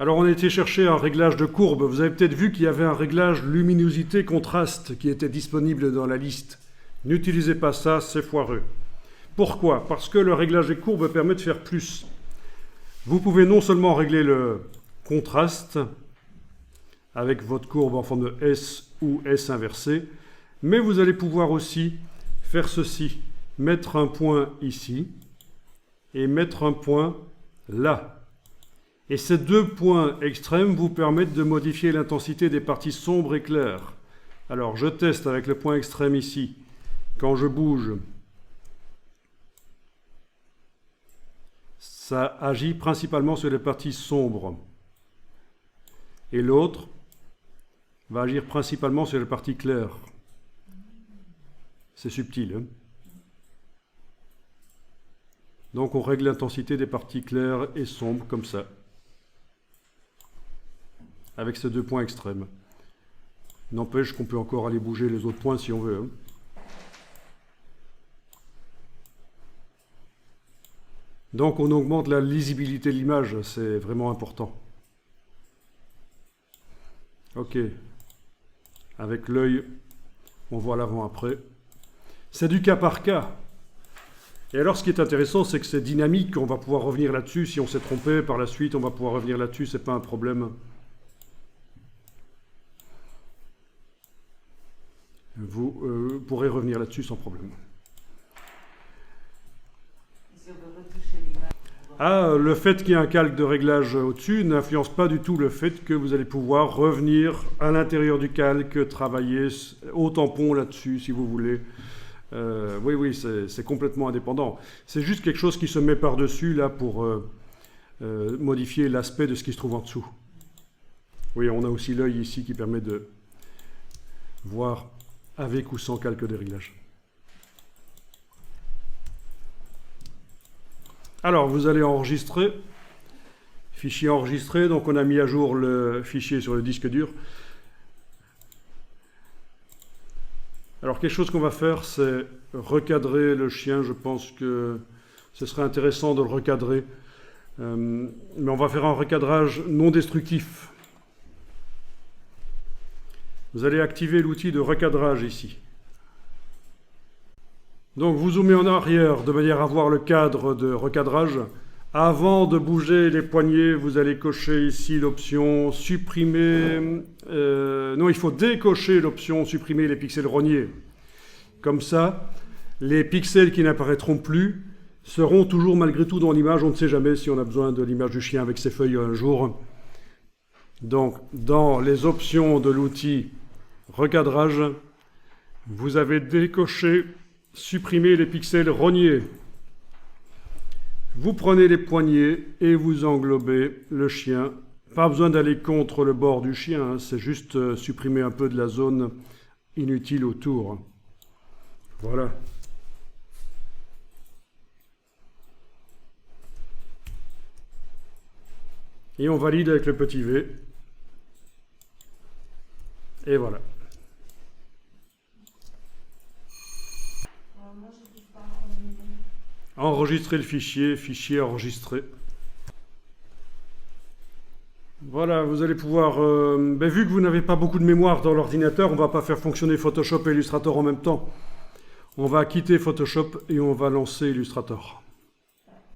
Alors on a été chercher un réglage de courbe. Vous avez peut-être vu qu'il y avait un réglage luminosité-contraste qui était disponible dans la liste. N'utilisez pas ça, c'est foireux. Pourquoi? Parce que le réglage des courbes permet de faire plus. Vous pouvez non seulement régler le contraste avec votre courbe en forme de S ou S inversé, mais vous allez pouvoir aussi faire ceci. Mettre un point ici et mettre un point là. Et ces deux points extrêmes vous permettent de modifier l'intensité des parties sombres et claires. Alors, je teste avec le point extrême ici. Quand je bouge, ça agit principalement sur les parties sombres. Et l'autre va agir principalement sur les parties claires. C'est subtil, hein? Donc, on règle l'intensité des parties claires et sombres comme ça, avec ces deux points extrêmes. N'empêche qu'on peut encore aller bouger les autres points si on veut, hein. Donc on augmente la lisibilité de l'image, c'est vraiment important. Ok. Avec l'œil, on voit l'avant-après. C'est du cas par cas. Et alors ce qui est intéressant, c'est que c'est dynamique, on va pouvoir revenir là-dessus. Si on s'est trompé par la suite, on va pouvoir revenir là-dessus, c'est pas un problème. Vous pourrez revenir là-dessus sans problème. Ah, le fait qu'il y ait un calque de réglage au-dessus n'influence pas du tout le fait que vous allez pouvoir revenir à l'intérieur du calque, travailler au tampon là-dessus si vous voulez. Oui, c'est complètement indépendant. C'est juste quelque chose qui se met par-dessus là pour modifier l'aspect de ce qui se trouve en dessous. Oui, on a aussi l'œil ici qui permet de voir avec ou sans calque de réglage. Alors, vous allez enregistrer, fichier enregistré, donc on a mis à jour le fichier sur le disque dur. Alors, quelque chose qu'on va faire, c'est recadrer le chien. Je pense que ce serait intéressant de le recadrer. Mais on va faire un recadrage non destructif. Vous allez activer l'outil de recadrage ici. Donc vous zoomez en arrière de manière à voir le cadre de recadrage. Avant de bouger les poignets, vous allez cocher ici l'option supprimer. Non, il faut décocher l'option supprimer les pixels rognés. Comme ça, les pixels qui n'apparaîtront plus seront toujours malgré tout dans l'image. On ne sait jamais si on a besoin de l'image du chien avec ses feuilles un jour. Donc, dans les options de l'outil recadrage, vous avez décoché supprimer les pixels rognés. Vous prenez les poignets et vous englobez le chien. Pas besoin d'aller contre le bord du chien, hein, c'est juste supprimer un peu de la zone inutile autour. Voilà. Et on valide avec le petit V. Et voilà. Enregistrer le fichier, fichier enregistré. Voilà, vous allez pouvoir... vu que vous n'avez pas beaucoup de mémoire dans l'ordinateur, on ne va pas faire fonctionner Photoshop et Illustrator en même temps. On va quitter Photoshop et on va lancer Illustrator.